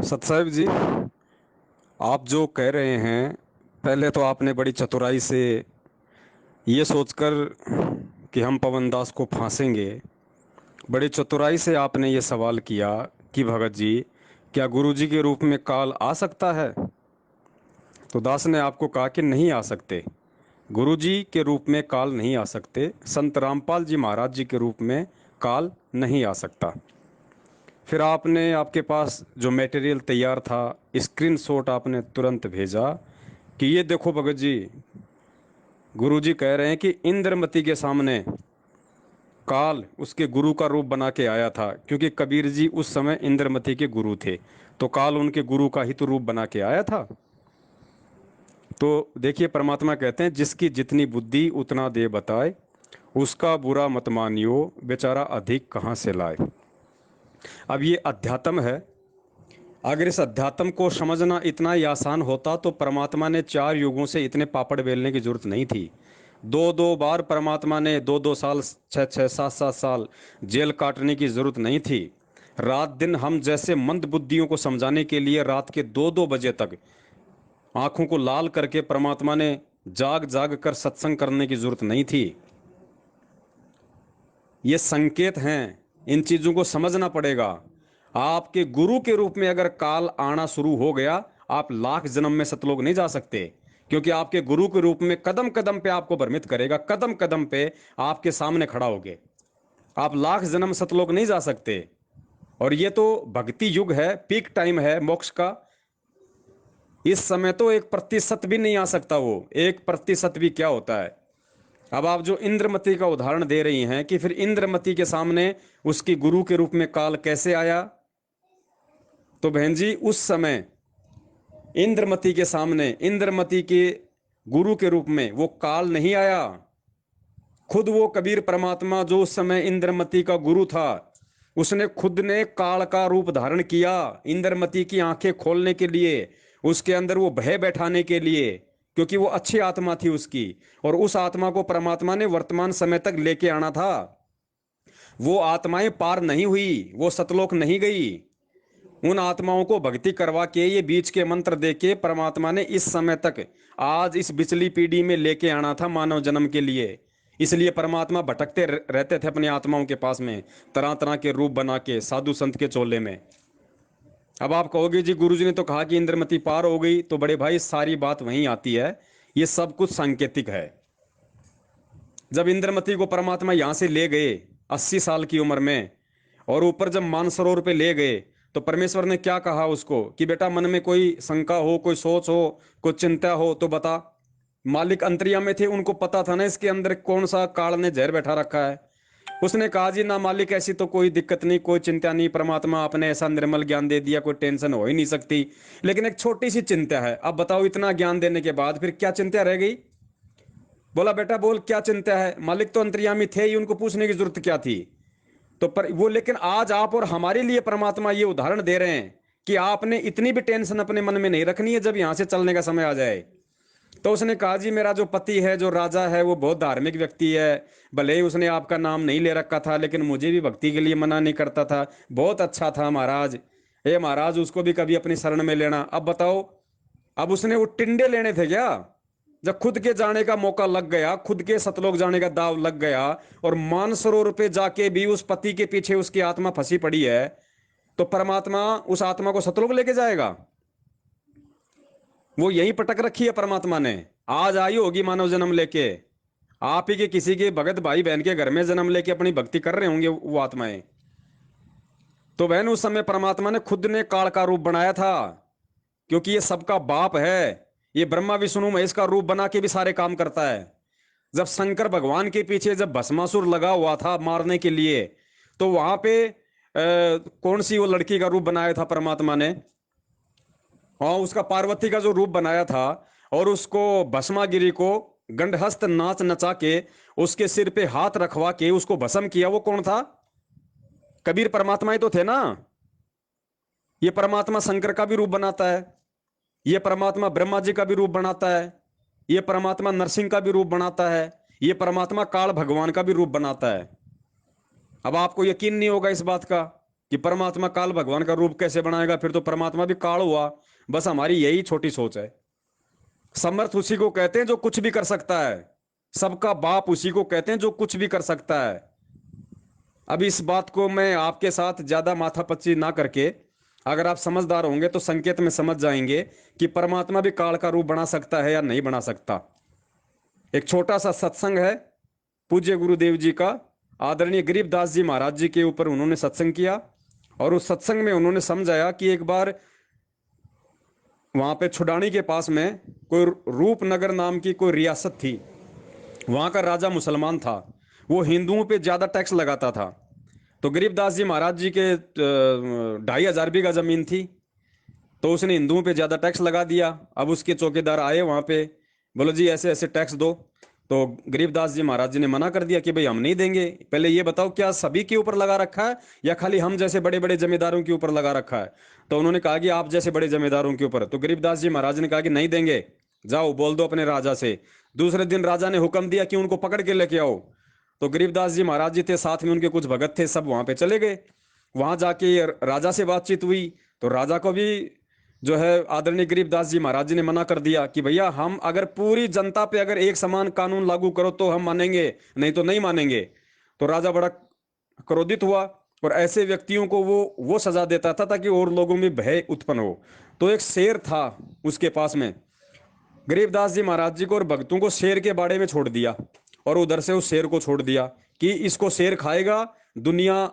सतसाहिब जी, आप जो कह रहे हैं, पहले तो आपने बड़ी चतुराई से ये सोचकर कि हम पवन दास को फांसेंगे, बड़ी चतुराई से आपने ये सवाल किया कि भगत जी, क्या गुरुजी के रूप में काल आ सकता है? तो दास ने आपको कहा कि नहीं आ सकते। गुरुजी के रूप में काल नहीं आ सकते। संत रामपाल जी महाराज जी के रूप में काल नहीं आ सकता। फिर आपने, आपके पास जो मटेरियल तैयार था, स्क्रीनशॉट आपने तुरंत भेजा कि ये देखो भगत जी, गुरुजी कह रहे हैं कि इंद्रमती के सामने काल उसके गुरु का रूप बना के आया था, क्योंकि कबीर जी उस समय इंद्रमती के गुरु थे। तो काल उनके गुरु का ही तो रूप बना के आया था। तो देखिए, परमात्मा कहते हैं जिसकी जितनी बुद्धि उतना दे बताए, उसका बुरा मत मानियो, बेचारा अधिक कहाँ से लाए। अब ये अध्यात्म है। अगर इस अध्यात्म को समझना इतना ही आसान होता तो परमात्मा ने 4 युगों से इतने पापड़ बेलने की जरूरत नहीं थी। दो दो बार परमात्मा ने 2-2 साल, 6-6, 7-7 साल जेल काटने की जरूरत नहीं थी। रात दिन हम जैसे मंद बुद्धियों को समझाने के लिए रात के 2-2 बजे तक आंखों को लाल करके परमात्मा ने जाग जाग कर सत्संग करने की जरूरत नहीं थी। ये संकेत हैं, इन चीजों को समझना पड़ेगा। आपके गुरु के रूप में अगर काल आना शुरू हो गया, आप लाख जन्म में सतलोक नहीं जा सकते, क्योंकि आपके गुरु के रूप में कदम कदम पे आपको भ्रमित करेगा, कदम कदम पे आपके सामने खड़ा होगे। आप लाख जन्म सतलोक नहीं जा सकते। और ये तो भक्ति युग है, पीक टाइम है मोक्ष का। इस समय तो 1% भी नहीं आ सकता। वो 1% भी क्या होता है? अब आप जो इंद्रमती का उदाहरण दे रही हैं कि फिर इंद्रमती के सामने उसकी गुरु के रूप में काल कैसे आया, तो बहन जी, उस समय इंद्रमती के सामने इंद्रमती के गुरु के रूप में वो काल नहीं आया। खुद वो कबीर परमात्मा जो उस समय इंद्रमती का गुरु था, उसने खुद ने काल का रूप धारण किया, इंद्रमती की आंखें खोलने के लिए, उसके अंदर वो भय बैठाने के लिए, क्योंकि वो अच्छी आत्मा थी उसकी। और उस आत्मा को परमात्मा ने वर्तमान समय तक लेके आना था। वो आत्माएं पार नहीं हुई, वो सतलोक नहीं गई। उन आत्माओं को भक्ति करवा के, ये बीच के मंत्र दे के परमात्मा ने इस समय तक, आज इस बिचली पीढ़ी में लेके आना था मानव जन्म के लिए। इसलिए परमात्मा भटकते रहते थे अपनी आत्माओं के पास में, तरह तरह के रूप बना के साधु संत के चोले में। अब आप कहोगे जी गुरुजी ने तो कहा कि इंद्रमती पार हो गई, तो बड़े भाई सारी बात वहीं आती है। ये सब कुछ सांकेतिक है। जब इंद्रमती को परमात्मा यहां से ले गए 80 साल की उम्र में, और ऊपर जब मानसरोवर पे ले गए, तो परमेश्वर ने क्या कहा उसको कि बेटा, मन में कोई शंका हो, कोई सोच हो, कोई चिंता हो तो बता। मालिक अंतर्यामी में थे, उनको पता था ना इसके अंदर कौन सा काल ने जहर बैठा रखा है। उसने कहा जी ना मालिक, ऐसी तो कोई दिक्कत नहीं, कोई चिंता नहीं, परमात्मा आपने ऐसा निर्मल ज्ञान दे दिया, कोई टेंशन हो ही नहीं सकती। लेकिन एक छोटी सी चिंता है। अब बताओ, इतना ज्ञान देने के बाद फिर क्या चिंता रह गई? बोला बेटा बोल, क्या चिंता है? मालिक तो अंतर्यामी थे ही, उनको पूछने की जरूरत क्या थी? तो पर वो, लेकिन आज आप और हमारे लिए परमात्मा ये उदाहरण दे रहे हैं कि आपने इतनी भी टेंशन अपने मन में नहीं रखनी है जब यहां से चलने का समय आ जाए। तो उसने कहा जी, मेरा जो पति है, जो राजा है, वो बहुत धार्मिक व्यक्ति है। भले ही उसने आपका नाम नहीं ले रखा था, लेकिन मुझे भी भक्ति के लिए मना नहीं करता था। बहुत अच्छा था महाराज। हे महाराज, उसको भी कभी अपनी शरण में लेना। अब बताओ, अब उसने वो टिंडे लेने थे क्या? जब खुद के जाने का मौका लग गया, खुद के सतलोक जाने का दाव लग गया, और मानसरोवर पे जाके भी उस पति के पीछे उसकी आत्मा फंसी पड़ी है, तो परमात्मा उस आत्मा को सतलोक लेके जाएगा? वो यहीं पटक रखी है परमात्मा ने। आज आई होगी मानव जन्म लेके, आप ही के किसी के भगत भाई बहन के घर में जन्म लेके अपनी भक्ति कर रहे होंगे वो आत्माएं। तो बहन, उस समय परमात्मा ने खुद ने काल का रूप बनाया था, क्योंकि ये सबका बाप है। ये ब्रह्मा विष्णु महेश का रूप बना के भी सारे काम करता है। जब शंकर भगवान के पीछे जब भस्मासुर लगा हुआ था मारने के लिए, तो वहां पे कौन सी वो लड़की का रूप बनाया था परमात्मा ने? हाँ, उसका पार्वती का जो रूप बनाया था, और उसको भस्मागिरी को गंडहस्त नाच नचा के उसके सिर पे हाथ रखवा के उसको भस्म किया, वो कौन था? कबीर परमात्मा ही तो थे ना। ये परमात्मा शंकर का भी रूप बनाता है, ये परमात्मा ब्रह्मा जी का भी रूप बनाता है, ये परमात्मा नरसिंह का भी रूप बनाता है, ये परमात्मा काल भगवान का भी रूप बनाता है। अब आपको यकीन नहीं होगा इस बात का, कि परमात्मा काल भगवान का रूप कैसे बनाएगा, फिर तो परमात्मा भी काल हुआ। बस हमारी यही छोटी सोच है। समर्थ उसी को कहते हैं जो कुछ भी कर सकता है, सबका बाप उसी को कहते हैं जो कुछ भी कर सकता है। अब इस बात को मैं आपके साथ ज्यादा माथापच्ची ना करके, अगर आप समझदार होंगे तो संकेत में समझ जाएंगे कि परमात्मा भी काल का रूप बना सकता है या नहीं बना सकता। एक छोटा सा सत्संग है पूज्य गुरुदेव जी का, आदरणीय गरीबदास जी महाराज जी के ऊपर उन्होंने सत्संग किया, और उस सत्संग में उन्होंने समझाया कि एक बार वहां पे छुडानी के पास में कोई रूपनगर नाम की कोई रियासत थी। वहां का राजा मुसलमान था, वो हिंदुओं पे ज्यादा टैक्स लगाता था। तो गरीबदास जी महाराज जी के 2,500 बीघा जमीन थी, तो उसने हिंदुओं पे ज्यादा टैक्स लगा दिया। अब उसके चौकीदार आए वहां पे, बोलो जी ऐसे ऐसे टैक्स दो। तो गरीबदास जी महाराज जी ने मना कर दिया कि भाई हम नहीं देंगे। पहले ये बताओ क्या सभी के ऊपर लगा रखा है या खाली हम जैसे बड़े बड़े जमींदारों के ऊपर लगा रखा है? तो उन्होंने कहा कि आप जैसे बड़े जमींदारों के ऊपर। तो गरीबदास जी महाराज ने कहा कि नहीं देंगे, जाओ बोल दो अपने राजा से। दूसरे दिन राजा ने हुक्म दिया कि उनको पकड़ के लेके आओ। तो गरीबदास जी महाराज जी थे, साथ में उनके कुछ भगत थे, सब वहां पे चले गए। वहां जाके राजा से बातचीत हुई, तो राजा को भी जो है आदरणीय गरीबदास जी महाराज जी ने मना कर दिया कि भैया हम अगर पूरी जनता पे अगर एक समान कानून लागू करो तो हम मानेंगे, नहीं तो नहीं मानेंगे। तो राजा बड़ा क्रोधित हुआ और ऐसे व्यक्तियों को वो सजा देता था ताकि और लोगों में भय उत्पन्न हो। तो एक शेर था उसके पास में, गरीबदास जी महाराज जी को और भक्तों को शेर के बाड़े में छोड़ दिया, और उधर से उस शेर को छोड़ दिया कि इसको शेर खाएगा, दुनिया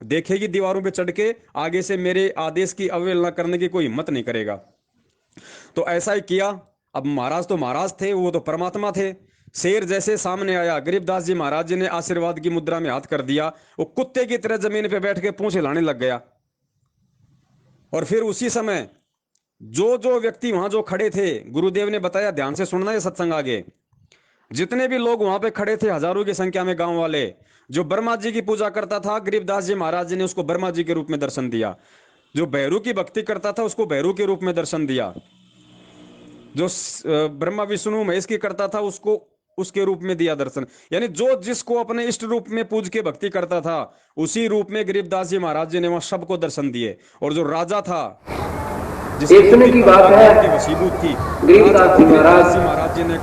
देखेगी दीवारों पे चढ़ के, आगे से मेरे आदेश की अवहेलना करने की कोई हिम्मत नहीं करेगा। तो ऐसा ही किया। अब महाराज तो महाराज थे, वो तो परमात्मा थे। शेर जैसे सामने आया, गरीबदास जी महाराज जी ने आशीर्वाद की मुद्रा में हाथ कर दिया, वो कुत्ते की तरह जमीन पे बैठ के पूंछ हिलाने लग गया। और फिर उसी समय जो जो व्यक्ति वहां जो खड़े थे, गुरुदेव ने बताया, ध्यान से सुनना ये सत्संग आगे, जितने भी लोग वहां पे खड़े थे हजारों की संख्या में गांव वाले, जो ब्रह्मा जी की पूजा करता था गरीबदास जी महाराज जी ने उसको ब्रह्मा जी के रूप में दर्शन दिया। जो भैरू की भक्ति करता था उसको भैरू के रूप में दर्शन दिया। जो ब्रह्मा विष्णु महेश की करता था उसको उसके रूप में दिया दर्शन। यानी जो जिसको अपने इष्ट रूप में पूज के भक्ति करता था उसी रूप में गरीबदास जी महाराज जी ने वहां सबको दर्शन दिए। और जो राजा था एक समय की बात है, वसीबूत थी, गरीबदास जी महाराज जी ने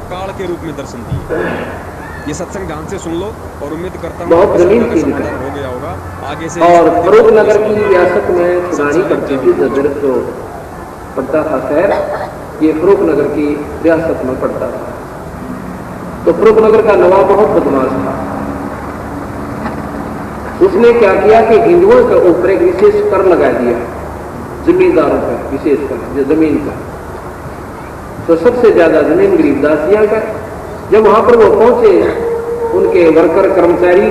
काल के रूप में दर्शन दिए। ये सत्संग ध्यान से सुन लो और उम्मीद करता हूँ बहुत जमीन की समाधान हो गया होगा। आगे से और फरूखनगर की रियासत में छुड़ानी पड़ती थी, जो पड़ता था शहर, ये फरूखनगर की रियासत में पड़ता था। तो फरूखनगर का नवाब बहुत बदमाश था। उसने क्या किया कि हिंदुओं के ऊपर एक विशेष कर लगा दिया, जमींदारों पर विशेषकर जमीन का। तो सबसे ज्यादा जमीन गरीबदासिया का। जब वहां पर वो पहुंचे, उनके वर्कर कर्मचारी,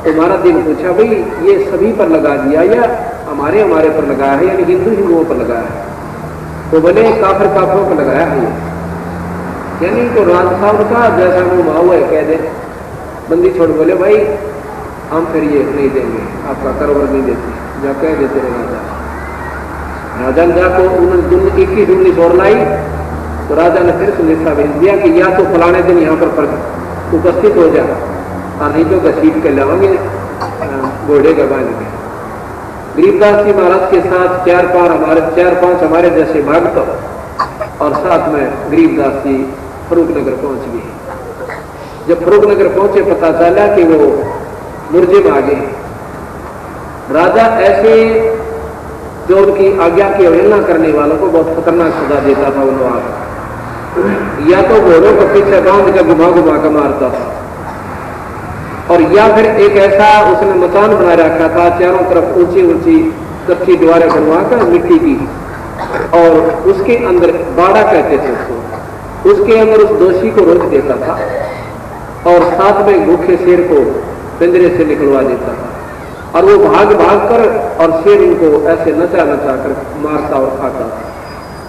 तो महाराज जी ने पूछा, भाई ये सभी पर लगा दिया या हमारे पर लगाया है, यानी हिंदुओं पर लगाया है? तो बोले काफिरों पर लगाया है। यानी तो राज साहब का जैसा वो माहौल है, कह दे बंदी छोड़। बोले भाई हम फिर ये नहीं देंगे, आपका कारोबार नहीं देते, जा कह देते रहे राजा ने जाको 21-19 और लाई। तो राजा ने फिर सुनिश्चित भेज दिया कि या तो फलाने दिन यहाँ पर उपस्थित हो जाए, और नहीं तो घसीट कर लाओगे घोड़े का बांध के। गरीबदास जी महाराज के साथ 4-5 हमारे जैसे भक्त और साथ में गरीबदास जी फरूखनगर पहुंच गए। जब फरूखनगर पहुंचे पता चला कि वो मुर्जे में आ गए। राजा ऐसे जो उनकी आज्ञा की अवहेलना करने वालों को बहुत खतरनाक सजा देता था। उन लोग या तो घोड़ों को पीछे बांध कर घुमा कर मारता था, और या फिर एक ऐसा उसने मकान बना रखा था, चारों तरफ ऊंची कच्ची दीवारें बनवाकर मिट्टी की, और उसके अंदर बाड़ा कहते थे उसको, उसके अंदर उस दोषी को रोक देता था, और साथ में भूखे शेर को पिंजरे से निकलवा देता था। और वो भाग कर और शेर इनको ऐसे नचा कर मारता और खाता था।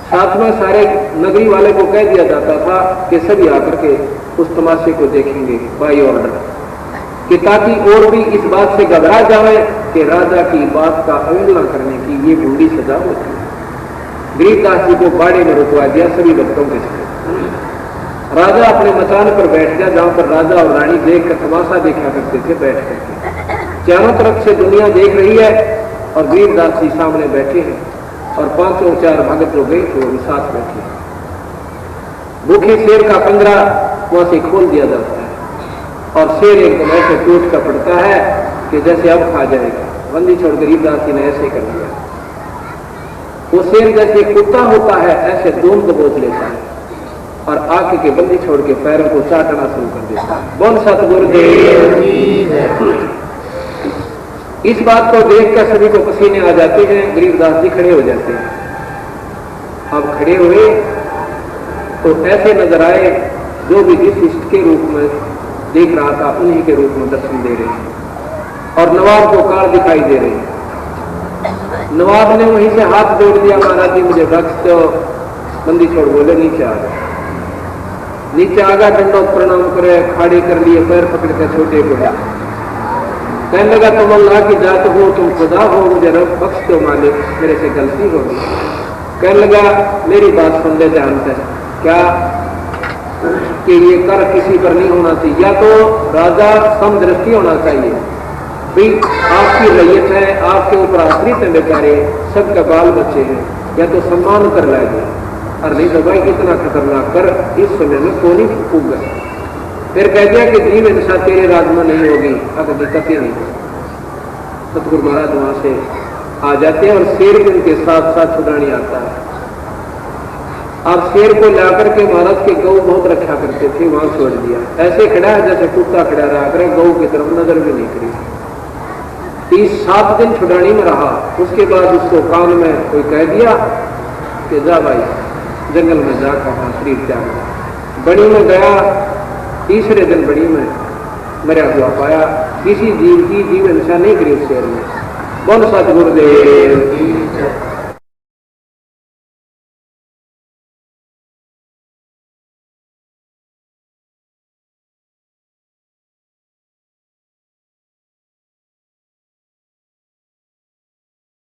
साथ में सारे नगरी वाले को कह दिया जाता था कि सभी आकर के उस तमाशे को देखेंगे बाई ऑर्डर, कि ताकि और भी इस बात से घबरा जाए कि राजा की बात का अवहेलना करने की ये बूढ़ी सजा होती है। गरीबदास जी को बाड़े में रुकवा दिया सभी भक्तों के साथ। राजा अपने मकान पर बैठ गया, जहां पर राजा और रानी देख कर तमाशा देखा करते थे बैठ करके। चारों तरफ से दुनिया देख रही है और गरीबदास जी सामने बैठे हैं और 5 भगत जो गए थे वो भी साथ बैठे हैं। भूखे शेर का पंजरा वहां से खोल दिया जाता है और शेर एकदम ऐसे टूट का पड़ता है कि जैसे अब खा जाएगा। बंदी छोड़ गरीबदास जी ने ऐसे कर दिया। वो शेर जैसे कुत्ता होता है ऐसे दोन दबोच लेता है और आके के बंदी छोड़ के पैरों को चाटना शुरू कर देता है। बोल सतगुरुदेव। इस बात को देखकर सभी को पसीने आ जाते हैं। गरीबदास जी खड़े हो जाते हैं। अब खड़े हुए तो ऐसे नजर आए जो भी जिस इष्ट के रूप में देख रहा था उन्हीं के रूप में दर्शन दे रहे हैं और नवाब को काल दिखाई दे रहे हैं। नवाब ने वहीं से हाथ जोड़ दिया, महाराज जी मुझे बख्श दो। बंदी छोड़ बोले नीचे आ गए। नीचे आगा दंडोत प्रणाम करे, खाड़ी कर लिए, पैर पकड़ के छोटे को कहने लगा तुम अल्लाह की जात हो, तुम खुदा हो, मुझे रब बख्श दो मालिक, मेरे से गलती हो गई। कहने लगा मेरी बात सुन ले ध्यान से, क्या कि ये कर किसी पर नहीं होना चाहिए, या तो राजा समदृष्टि होना चाहिए भाई आपकी रैयत है, आपके ऊपर आश्रित है बेचारे, सबका बाल बच्चे हैं, या तो सम्मान कर लाएंगे और नहीं तो भाई इतना खतरनाक कर इस समय में कौन ही फूक गए। फिर कह दिया कि जीव इंसान तेरे राज में नहीं होगी, अगर दिक्कत ही नहीं। सतगुरु महाराज वहां से आ जाते हैं और शेर भी उनके साथ साथ छुड़ाने आता है। आप शेर को लाकर के महाराज के गौ बहुत रखा करते थे, वहां छोड़ दिया। ऐसे खड़ा है जैसे कुत्ता खड़ा रहा करे, गौ की तरफ नजर भी नहीं करी। 30-7 दिन छुड़ानी में रहा। उसके बाद उसको कान में कोई कह दिया कि जा भाई जंगल में जाकर शरीर त्याग। बड़ी में गया, तीसरे दिन बड़ी में मरा हुआ पाया। किसी जीव की जीव हिंसा नहीं करी उस शेर में। बोल सतगुरुदेव।